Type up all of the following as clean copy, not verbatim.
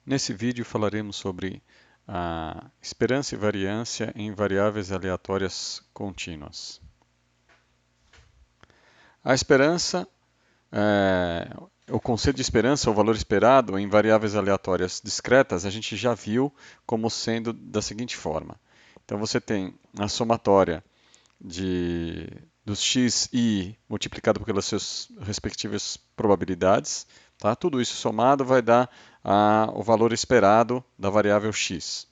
Nesse vídeo falaremos sobre a esperança e variância em variáveis aleatórias contínuas. A esperança, o conceito de esperança, ou valor esperado, em variáveis aleatórias discretas, a gente já viu como sendo da seguinte forma. Então você tem a somatória dos x e multiplicado pelas suas respectivas probabilidades. Tá? Tudo isso somado vai dar o valor esperado da variável x.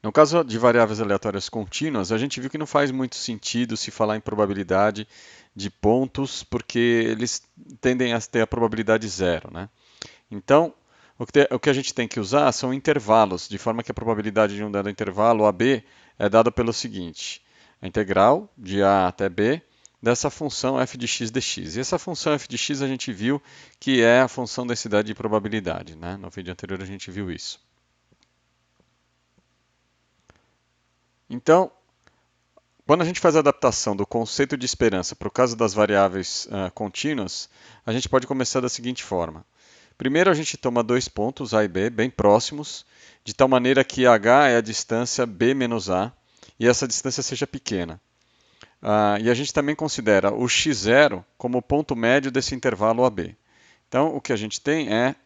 No caso de variáveis aleatórias contínuas, a gente viu que não faz muito sentido se falar em probabilidade de pontos, porque eles tendem a ter a probabilidade zero. Né? Então, o que a gente tem que usar são intervalos, de forma que a probabilidade de um dado intervalo, AB, é dada pelo seguinte: a integral de A até B dessa função f de x dx. E essa função f de x a gente viu que é a função densidade de probabilidade. Né? No vídeo anterior a gente viu isso. Então, quando a gente faz a adaptação do conceito de esperança para o caso das variáveis contínuas, a gente pode começar da seguinte forma. Primeiro a gente toma dois pontos, A e B, bem próximos, de tal maneira que h é a distância B menos A, e essa distância seja pequena. E a gente também considera o x0 como o ponto médio desse intervalo AB. Então, o que a gente tem é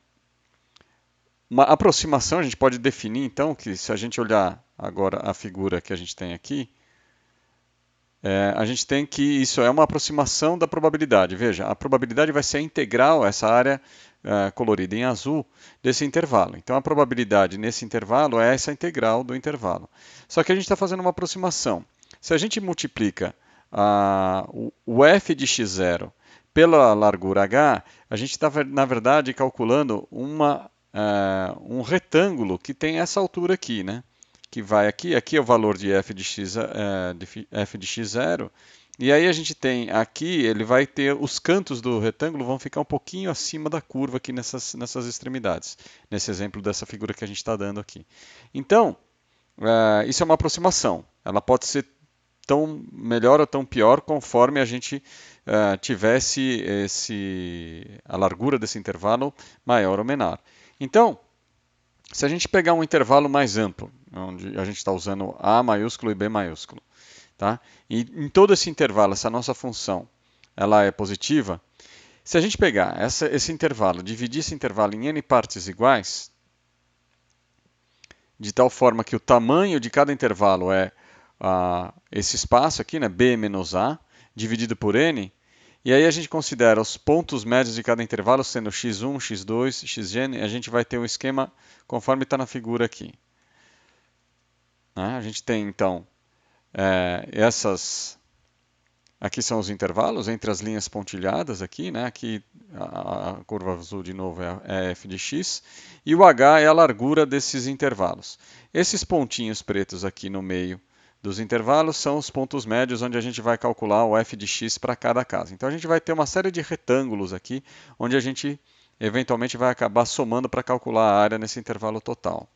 uma aproximação, a gente pode definir, então, que se a gente olhar agora a figura que a gente tem aqui, a gente tem que isso é uma aproximação da probabilidade. Veja, a probabilidade vai ser a integral, essa área colorida em azul, desse intervalo. Então, a probabilidade nesse intervalo é essa integral do intervalo. Só que a gente está fazendo uma aproximação. Se a gente multiplica o f de x0 pela largura h, a gente está, na verdade, calculando um retângulo que tem essa altura aqui, né? Que vai aqui, aqui é o valor de f de x0, e aí a gente tem aqui, ele vai ter, os cantos do retângulo vão ficar um pouquinho acima da curva aqui nessas extremidades, nesse exemplo dessa figura que a gente está dando aqui. Então, isso é uma aproximação, ela pode ser tão melhor ou tão pior conforme a gente tivesse a largura desse intervalo maior ou menor. Então, se a gente pegar um intervalo mais amplo, onde a gente está usando A maiúsculo e B maiúsculo, tá? E em todo esse intervalo, essa nossa função, ela é positiva. Se a gente pegar esse intervalo, dividir esse intervalo em n partes iguais, de tal forma que o tamanho de cada intervalo é esse espaço aqui, né, B menos A, dividido por n, e aí a gente considera os pontos médios de cada intervalo sendo x1, x2, xn, a gente vai ter um esquema conforme está na figura aqui. Né? A gente tem então aqui são os intervalos entre as linhas pontilhadas aqui, né? Aqui a curva azul de novo é f de x, e o h é a largura desses intervalos. Esses pontinhos pretos aqui no meio dos intervalos são os pontos médios onde a gente vai calcular o f de x para cada caso. Então a gente vai ter uma série de retângulos aqui, onde a gente eventualmente vai acabar somando para calcular a área nesse intervalo total.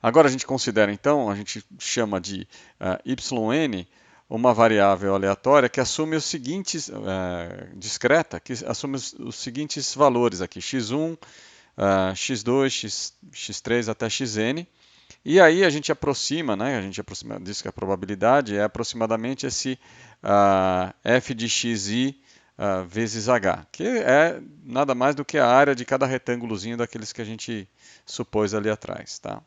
Agora a gente considera então, a gente chama de yn uma variável aleatória que assume os seguintes, discreta, que assume os seguintes valores aqui, x1, x2, x3 até xn. E aí a gente aproxima, né? A gente diz que a probabilidade é aproximadamente esse f de xi vezes h, que é nada mais do que a área de cada retângulozinho daqueles que a gente supôs ali atrás, tá?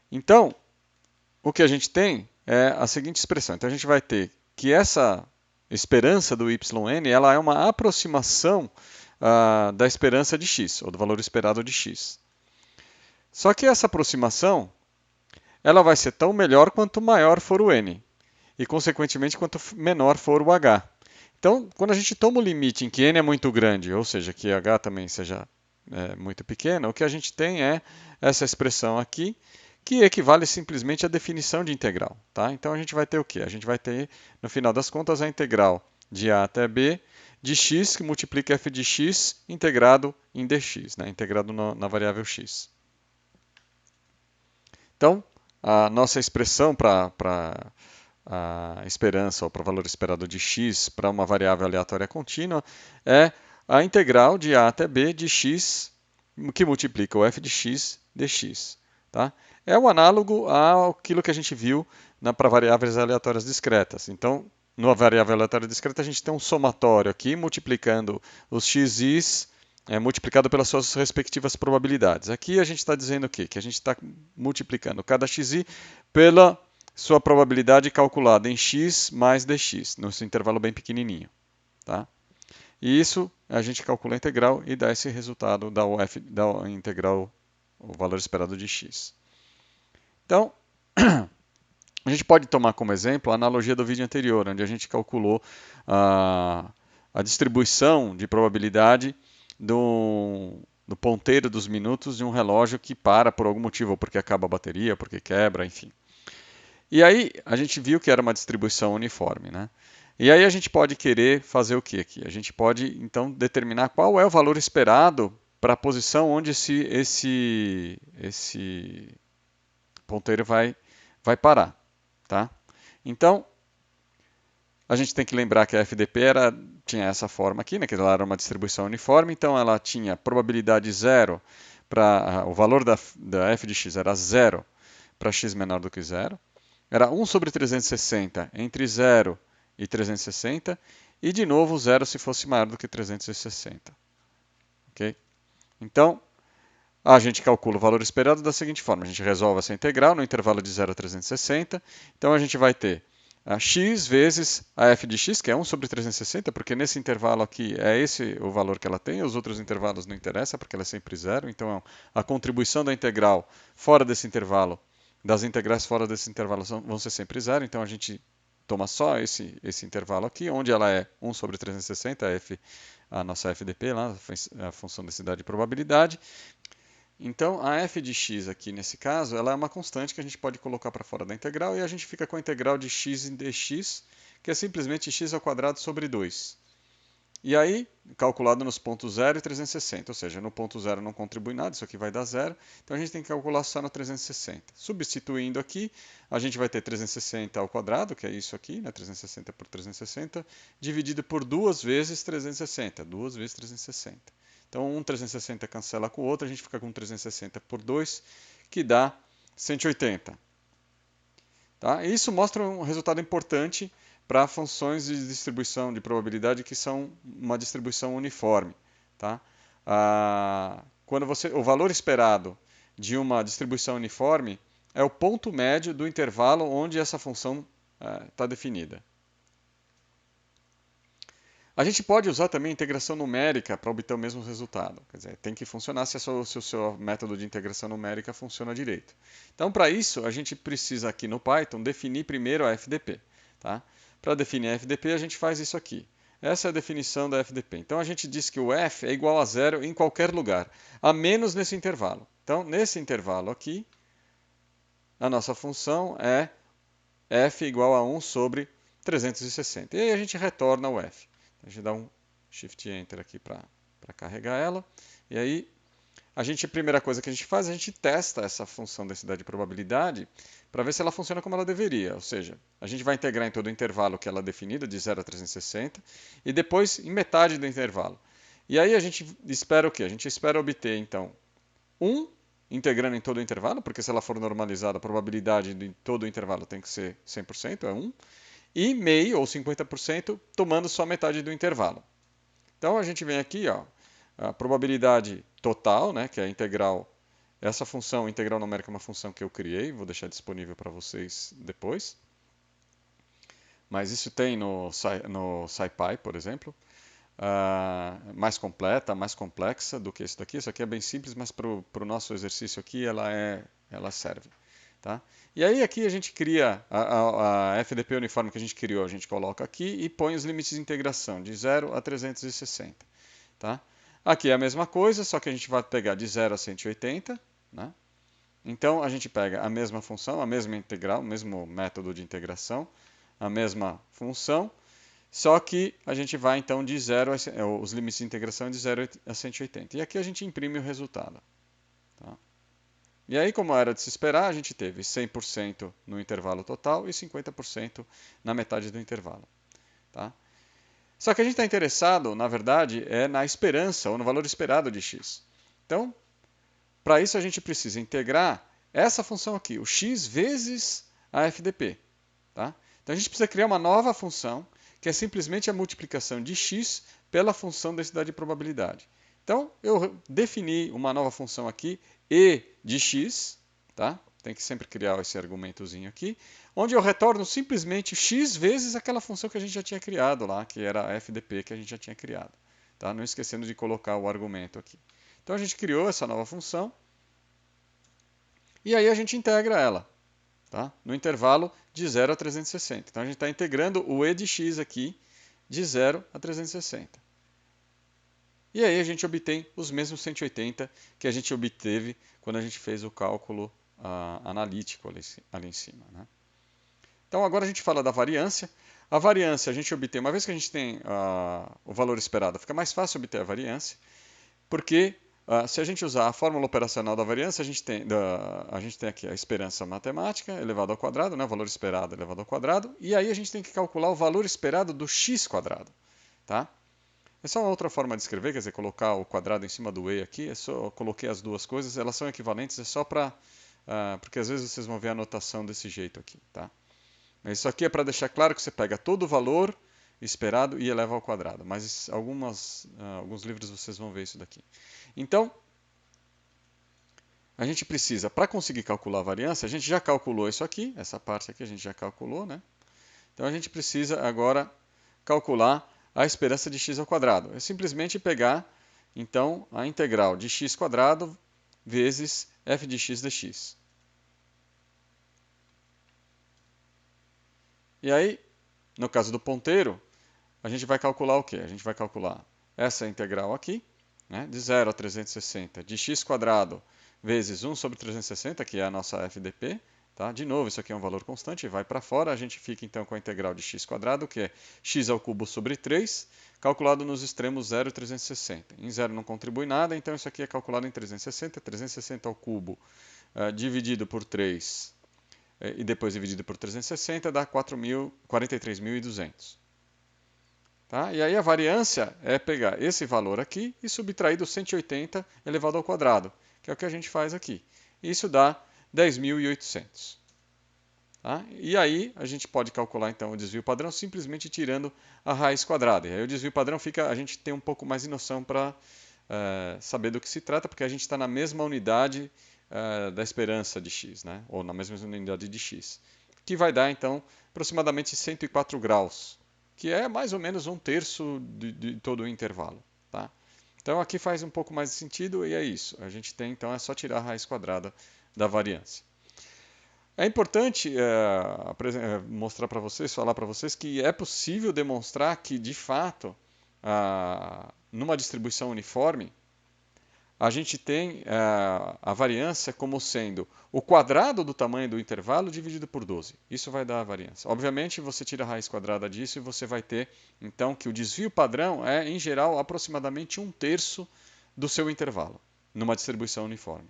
Então, o que a gente tem é a seguinte expressão. Então, a gente vai ter que essa esperança do yn ela é uma aproximação da esperança de x, ou do valor esperado de x. Só que essa aproximação ela vai ser tão melhor quanto maior for o n, e, consequentemente, quanto menor for o h. Então, quando a gente toma o limite em que n é muito grande, ou seja, que h também seja muito pequeno, o que a gente tem é essa expressão aqui, que equivale simplesmente à definição de integral. Tá? Então a gente vai ter o quê? A gente vai ter, no final das contas, a integral de a até b de x, que multiplica f de x integrado em dx, né? Integrado na variável x. Então, a nossa expressão para a esperança ou para o valor esperado de x para uma variável aleatória contínua é a integral de a até b de x que multiplica o f de x dx. Tá? É o análogo àquilo que a gente viu para variáveis aleatórias discretas. Então, numa variável aleatória discreta, a gente tem um somatório aqui multiplicando os xis multiplicado pelas suas respectivas probabilidades. Aqui a gente está dizendo o quê? Que a gente está multiplicando cada xi pela sua probabilidade calculada em x mais dx, nesse intervalo bem pequenininho. Tá? E isso a gente calcula a integral e dá esse resultado da UF, da integral, o valor esperado de x. Então, a gente pode tomar como exemplo a analogia do vídeo anterior, onde a gente calculou a distribuição de probabilidade do ponteiro dos minutos de um relógio que para por algum motivo, ou porque acaba a bateria, ou porque quebra, enfim. E aí a gente viu que era uma distribuição uniforme, né? E aí a gente pode querer fazer o que aqui? A gente pode então determinar qual é o valor esperado para a posição onde esse ponteiro vai parar, tá? Então a gente tem que lembrar que a FDP tinha essa forma aqui, né? Que ela era uma distribuição uniforme, então ela tinha probabilidade zero para o valor da f de x era zero para x menor do que zero. Era 1 sobre 360 entre 0 e 360, e de novo 0 se fosse maior do que 360. Okay? Então, a gente calcula o valor esperado da seguinte forma: a gente resolve essa integral no intervalo de 0 a 360. Então, a gente vai ter a x vezes a f de x, que é 1 sobre 360, porque nesse intervalo aqui é esse o valor que ela tem, os outros intervalos não interessam, porque ela é sempre zero. Então, a contribuição da integral fora desse intervalo, das integrais fora desse intervalo vão ser sempre zero. Então, a gente toma só esse intervalo aqui, onde ela é 1 sobre 360, a nossa FDP, lá, a função de densidade de probabilidade. Então, a f de x aqui, nesse caso, ela é uma constante que a gente pode colocar para fora da integral, e a gente fica com a integral de x em dx, que é simplesmente x ao quadrado sobre 2. E aí, calculado nos pontos 0 e 360, ou seja, no ponto 0 não contribui nada, isso aqui vai dar zero, então a gente tem que calcular só no 360. Substituindo aqui, a gente vai ter 360 ao quadrado, que é isso aqui, né, 360 por 360, dividido por 2 vezes 360, 2 vezes 360. Então, um 360 cancela com o outro, a gente fica com 360 por 2, que dá 180. Tá? E isso mostra um resultado importante para funções de distribuição de probabilidade que são uma distribuição uniforme. Tá? Quando o valor esperado de uma distribuição uniforme é o ponto médio do intervalo onde essa função está definida. A gente pode usar também a integração numérica para obter o mesmo resultado. Quer dizer, tem que funcionar se o seu método de integração numérica funciona direito. Então, para isso, a gente precisa aqui no Python definir primeiro a FDP. Tá? Para definir a FDP, a gente faz isso aqui. Essa é a definição da FDP. Então, a gente diz que o f é igual a zero em qualquer lugar, a menos nesse intervalo. Então, nesse intervalo aqui, a nossa função é f igual a 1 sobre 360. E aí a gente retorna o f. A gente dá um Shift Enter aqui para carregar ela. E aí, a primeira coisa que a gente faz, a gente testa essa função densidade de probabilidade para ver se ela funciona como ela deveria. Ou seja, a gente vai integrar em todo o intervalo que ela é definida, de 0 a 360, e depois em metade do intervalo. E aí a gente espera o quê? A gente espera obter, então, 1 integrando em todo o intervalo, porque se ela for normalizada, a probabilidade de todo o intervalo tem que ser 100%, é 1. E meio, ou 50%, tomando só metade do intervalo. Então a gente vem aqui, ó, a probabilidade total, né, que é a integral. Essa função integral numérica é uma função que eu criei, vou deixar disponível para vocês depois. Mas isso tem no SciPy, por exemplo. Mais completa, mais complexa do que isso daqui. Isso aqui é bem simples, mas para o nosso exercício aqui ela serve. Tá? E aí aqui a gente cria a FDP uniforme que a gente criou, a gente coloca aqui e põe os limites de integração de 0 a 360. Tá? Aqui é a mesma coisa, só que a gente vai pegar de 0 a 180. Né? Então a gente pega a mesma função, a mesma integral, o mesmo método de integração, a mesma função, só que a gente vai então de 0 os limites de integração de 0 a 180. E aqui a gente imprime o resultado. Tá? E aí, como era de se esperar, a gente teve 100% no intervalo total e 50% na metade do intervalo. Tá? Só que a gente está interessado, na verdade, é na esperança ou no valor esperado de x. Então, Para isso a gente precisa integrar essa função aqui, o x vezes a FDP. Tá? Então a gente precisa criar uma nova função, que é simplesmente a multiplicação de x pela função densidade de probabilidade. Então eu defini uma nova função aqui, e de x, tá? Tem que sempre criar esse argumentozinho aqui, onde eu retorno simplesmente x vezes aquela função que a gente já tinha criado lá, que era a FDP que a gente já tinha criado. Tá? Não esquecendo de colocar o argumento aqui. Então a gente criou essa nova função, e aí a gente integra ela, tá? No intervalo de 0 a 360. Então a gente está integrando o e de x aqui de 0 a 360. E aí a gente obtém os mesmos 180 que a gente obteve quando a gente fez o cálculo analítico ali em cima. Né? Então agora a gente fala da variância. A variância a gente obtém, uma vez que a gente tem o valor esperado, fica mais fácil obter a variância, porque se a gente usar a fórmula operacional da variância, a gente tem aqui a esperança matemática elevado ao quadrado, né, o valor esperado elevado ao quadrado, e aí a gente tem que calcular o valor esperado do x quadrado. Tá? Essa é uma outra forma de escrever, quer dizer, colocar o quadrado em cima do e aqui, eu coloquei as duas coisas, elas são equivalentes, é só para... porque às vezes vocês vão ver a notação desse jeito aqui. Tá? Mas isso aqui é para deixar claro que você pega todo o valor esperado e eleva ao quadrado, mas alguns livros vocês vão ver isso daqui. Então, a gente precisa, para conseguir calcular a variância, a gente já calculou isso aqui, essa parte aqui a gente já calculou, né? Então a gente precisa agora calcular a esperança de x ao quadrado. É simplesmente pegar, então, a integral de x quadrado vezes f de x dx. E aí, no caso do ponteiro, a gente vai calcular o quê? A gente vai calcular essa integral aqui, né, de 0 a 360 de x quadrado vezes 1 sobre 360, que é a nossa FDP. Tá? De novo, isso aqui é um valor constante, vai para fora. A gente fica então com a integral de x quadrado, que é x ao cubo sobre 3, calculado nos extremos 0 e 360. Em 0 não contribui nada, então isso aqui é calculado em 360. 360 ao cubo dividido por 3 e depois dividido por 360 dá 43.200. Tá? E aí a variância é pegar esse valor aqui e subtrair do 180 elevado ao quadrado, que é o que a gente faz aqui. Isso dá 10.800. Tá? E aí a gente pode calcular então o desvio padrão simplesmente tirando a raiz quadrada. E aí o desvio padrão fica, a gente tem um pouco mais de noção para saber do que se trata, porque a gente está na mesma unidade da esperança de x, né? Ou na mesma unidade de x, que vai dar então aproximadamente 104 graus, que é mais ou menos 1/3 de todo o intervalo. Tá? Então aqui faz um pouco mais de sentido e é isso. A gente tem então é só tirar a raiz quadrada da variância. É importante mostrar para vocês, falar para vocês que é possível demonstrar que de fato numa distribuição uniforme a gente tem a variância como sendo o quadrado do tamanho do intervalo dividido por 12. Isso vai dar a variância. Obviamente, você tira a raiz quadrada disso e você vai ter, então, que o desvio padrão é, em geral, aproximadamente 1/3 do seu intervalo, numa distribuição uniforme.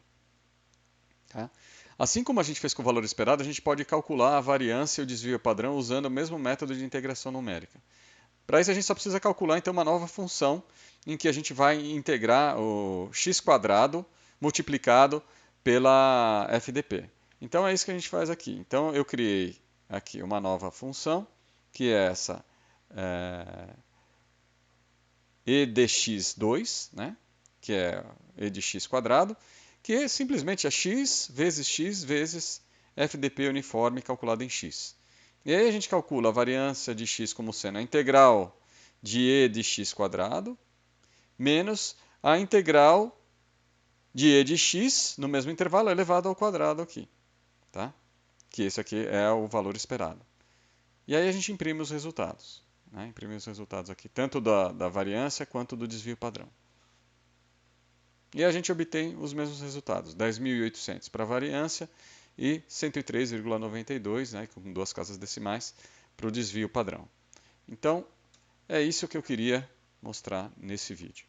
Tá? Assim como a gente fez com o valor esperado, a gente pode calcular a variância e o desvio padrão usando o mesmo método de integração numérica. Para isso, a gente só precisa calcular então uma nova função em que a gente vai integrar o x quadrado multiplicado pela FDP. Então é isso que a gente faz aqui. Então eu criei aqui uma nova função, que é essa e de x2, né? Que é e de x quadrado, que simplesmente é x vezes FDP uniforme calculado em x. E aí a gente calcula a variância de x como sendo a integral de e de x quadrado menos a integral de e de x no mesmo intervalo elevado ao quadrado aqui. Tá? Que esse aqui é o valor esperado. E aí a gente imprime os resultados. Né? Imprime os resultados aqui, tanto da variância quanto do desvio padrão. E a gente obtém os mesmos resultados, 10.800 para a variância e 103,92, né, com duas casas decimais, para o desvio padrão. Então, é isso que eu queria mostrar nesse vídeo.